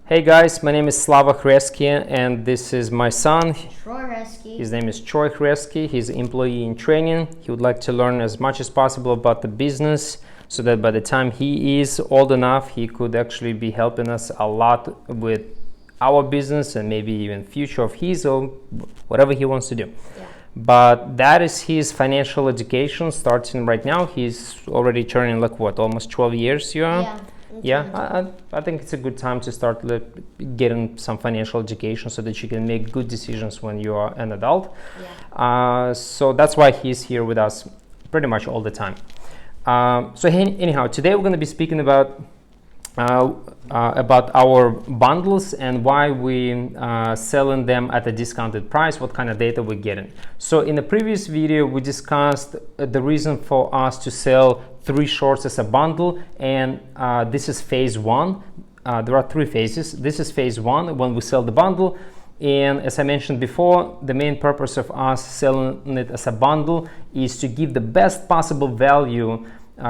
Hey guys, my name is Slava Hreski and this is my son. Troy Hreski. His name is Troy Hreski. He's an employee in training. He would like to learn as much as possible about the business so that by the time he is old enough, he could actually be helping us a lot with our business and maybe even future of his or whatever he wants to do. Yeah. But that is his financial education starting right now. He's already turning almost 12 years, you are? Yeah, I think it's a good time to start getting some financial education so that you can make good decisions when you are an adult. Yeah. So that's why he's here with us pretty much all the time. Anyhow, today we're going to be speaking about our bundles and why we selling them at a discounted price, what kind of data we're getting. So in the previous video, we discussed the reason for us to sell 3 shorts as a bundle, and this is phase 1. There are 3 phases. This is phase 1 when we sell the bundle, and as I mentioned before, the main purpose of us selling it as a bundle is to give the best possible value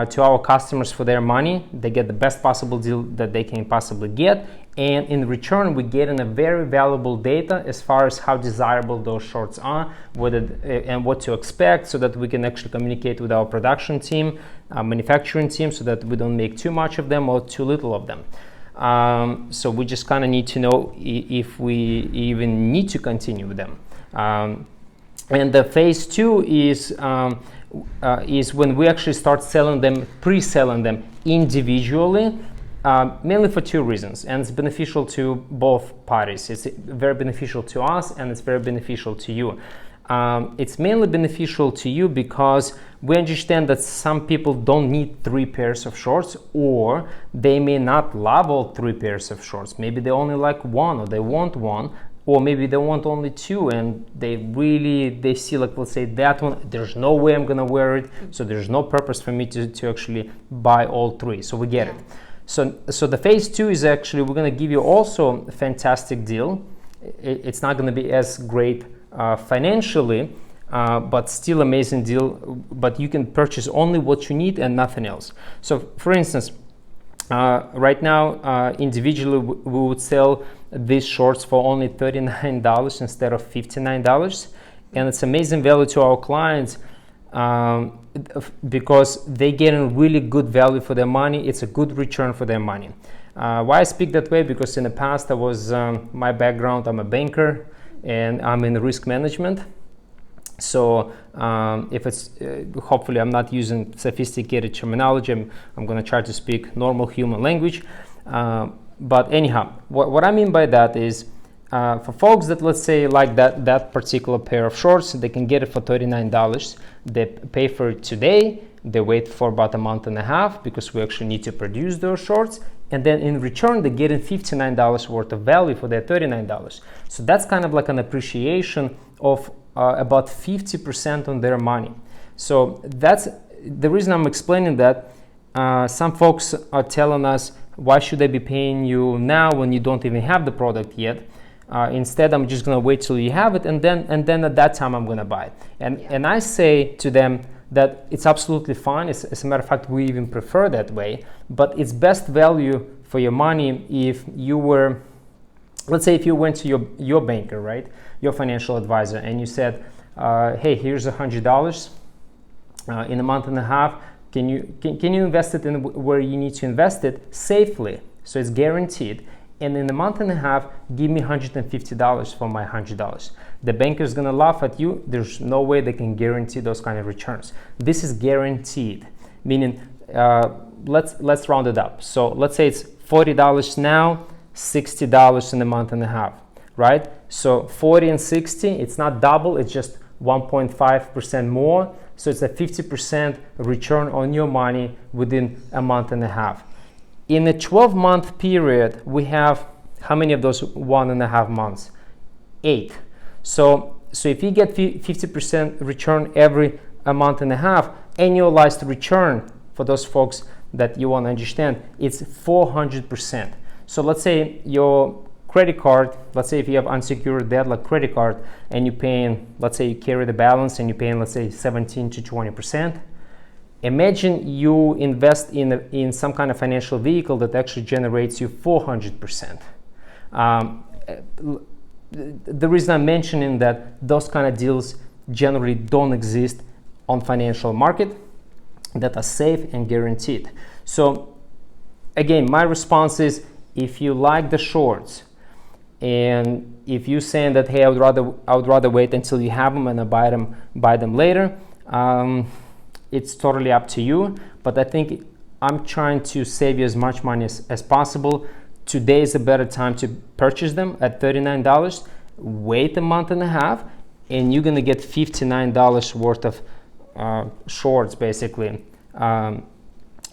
to our customers for their money. They get the best possible deal that they can possibly get, and in return we get in a very valuable data as far as how desirable those shorts are, and what to expect, so that we can actually communicate with our production team, manufacturing team, so that we don't make too much of them or too little of them. So we just kind of need to know if we even need to continue with them. And the phase 2 is when we actually start selling them, pre-selling them individually, mainly for 2 reasons, and it's beneficial to both parties. It's very beneficial to us and it's very beneficial to you. It's mainly beneficial to you because we understand that some people don't need 3 pairs of shorts, or they may not love all 3 pairs of shorts. Maybe they only like 1, or they want 1, or maybe they want only 2, and they see, like, let's say that one, there's no way I'm gonna wear it, so there's no purpose for me to actually buy all 3. So we get it. So the phase 2 is actually, we're gonna give you also a fantastic deal. It's not gonna be as great financially, but still amazing deal, but you can purchase only what you need and nothing else. So for instance, right now, individually, we would sell these shorts for only $39 instead of $59, and it's amazing value to our clients because they get a really good value for their money. It's a good return for their money. Why I speak that way? Because in the past, I was my background, I'm a banker and I'm in risk management. So if it's hopefully I'm not using sophisticated terminology, I'm going to try to speak normal human language. But anyhow, what I mean by that is for folks that, let's say, like that particular pair of shorts, they can get it for $39. They pay for it today. They wait for about a month and a half because we actually need to produce those shorts. And then in return, they're getting $59 worth of value for their $39. So that's kind of like an appreciation of about 50% on their money. So that's the reason I'm explaining that. Some folks are telling us, why should I be paying you now when you don't even have the product yet? Instead, I'm just gonna wait till you have it, and then at that time I'm gonna buy it. And I say to them that it's absolutely fine. As a matter of fact, we even prefer that way. But it's best value for your money if you were, let's say, if you went to your banker, right, your financial advisor, and you said, hey, here's $100 in a month and a half. Can you invest it in where you need to invest it safely, so it's guaranteed, and in a month and a half, give me $150 for my $100. The banker is going to laugh at you. There's no way they can guarantee those kind of returns. This is guaranteed, meaning let's round it up. So let's say it's $40 now, $60 in a month and a half, right? So 40 and 60, it's not double, it's just 1.5% more. So it's a 50% return on your money within a month and a half. In a 12-month period, we have how many of those 1.5 months? 8. So if you get 50% return every a month and a half, annualized return for those folks that you want to understand, it's 400%. So let's say your credit card, let's say if you have unsecured debt like credit card, and you're paying, let's say you carry the balance and you're paying, let's say 17 to 20%. Imagine you invest in some kind of financial vehicle that actually generates you 400%. The reason I'm mentioning that those kind of deals generally don't exist on financial market that are safe and guaranteed. So again, my response is, if you like the shorts and if you're saying that, hey, I would rather wait until you have them and I buy them later, it's totally up to you. But I think I'm trying to save you as much money as possible. Today is a better time to purchase them at $39. Wait a month and a half, and you're gonna get $59 worth of shorts, basically,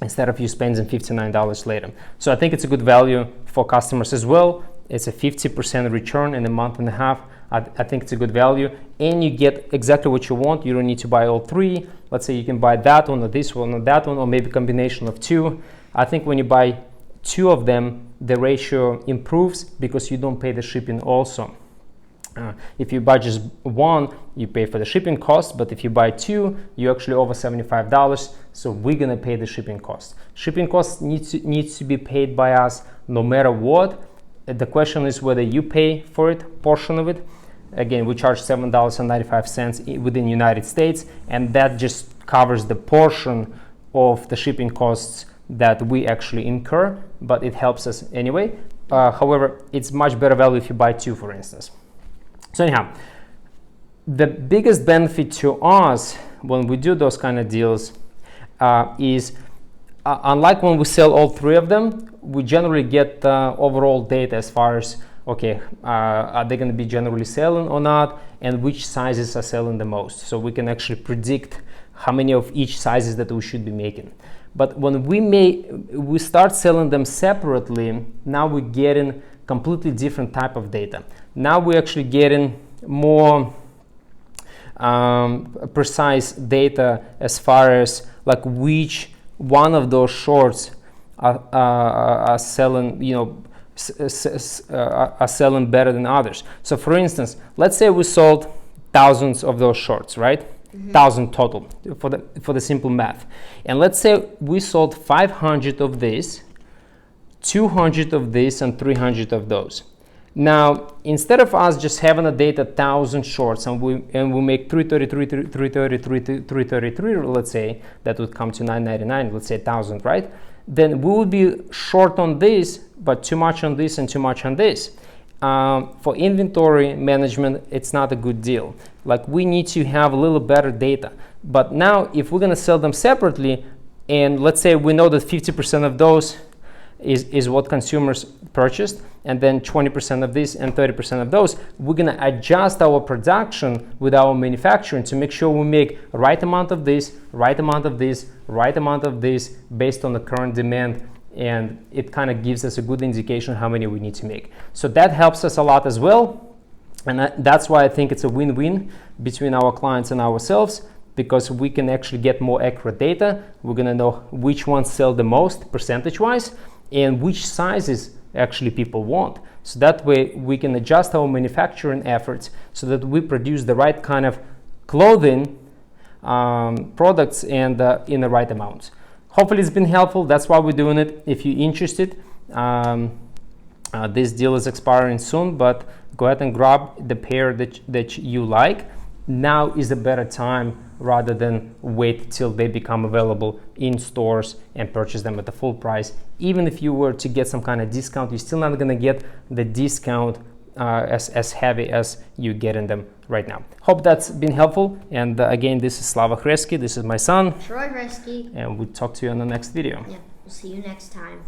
instead of you spending $59 later. So I think it's a good value for customers as well. It's a 50% return in a month and a half. I think it's a good value, and you get exactly what you want. You don't need to buy all three. Let's say you can buy that one or this one or that one, or maybe a combination of two. I think when you buy two of them, the ratio improves because you don't pay the shipping also. If you buy just one, you pay for the shipping cost, but if you buy two, you actually over $75, so we're gonna pay the shipping cost. Shipping cost needs to be paid by us no matter what. The question is whether you pay for it, portion of it. Again, we charge $7.95 within the United States, and that just covers the portion of the shipping costs that we actually incur, but it helps us anyway. However, it's much better value if you buy two, for instance. So anyhow, the biggest benefit to us when we do those kind of deals is unlike when we sell all three of them, we generally get overall data as far as, okay, are they going to be generally selling or not, and which sizes are selling the most. So we can actually predict how many of each sizes that we should be making. But when we start selling them separately, now we're getting completely different type of data. Now we're actually getting more precise data as far as like which one of those shorts are selling, are selling better than others. So for instance, let's say we sold thousands of those shorts, right? 1,000 total for the simple math. And let's say we sold 500 of this, 200 of this, and 300 of those. Now, instead of us just having a data 1,000 shorts and we make 333, let's say, that would come to $9.99, let's say 1,000, right? Then we would be short on this, but too much on this and too much on this. For inventory management, it's not a good deal. Like, we need to have a little better data. But now, if we're gonna sell them separately, and let's say we know that 50% of those is what consumers purchased, and then 20% of this and 30% of those, we're gonna adjust our production with our manufacturing to make sure we make right amount of this, right amount of this, right amount of this, based on the current demand, and it kind of gives us a good indication how many we need to make. So that helps us a lot as well, and that's why I think it's a win-win between our clients and ourselves, because we can actually get more accurate data. We're gonna know which ones sell the most percentage-wise, and which sizes actually people want. So that way we can adjust our manufacturing efforts so that we produce the right kind of clothing products and in the right amounts. Hopefully it's been helpful. That's why we're doing it. If you're interested, this deal is expiring soon, but go ahead and grab the pair that you like. Now is a better time rather than wait till they become available in stores and purchase them at the full price. Even if you were to get some kind of discount, you're still not gonna get the discount as heavy as you get in them right now. Hope that's been helpful. And again, this is Slava Hreski. This is my son. Troy Hreski. And we'll talk to you on the next video. Yeah, we'll see you next time.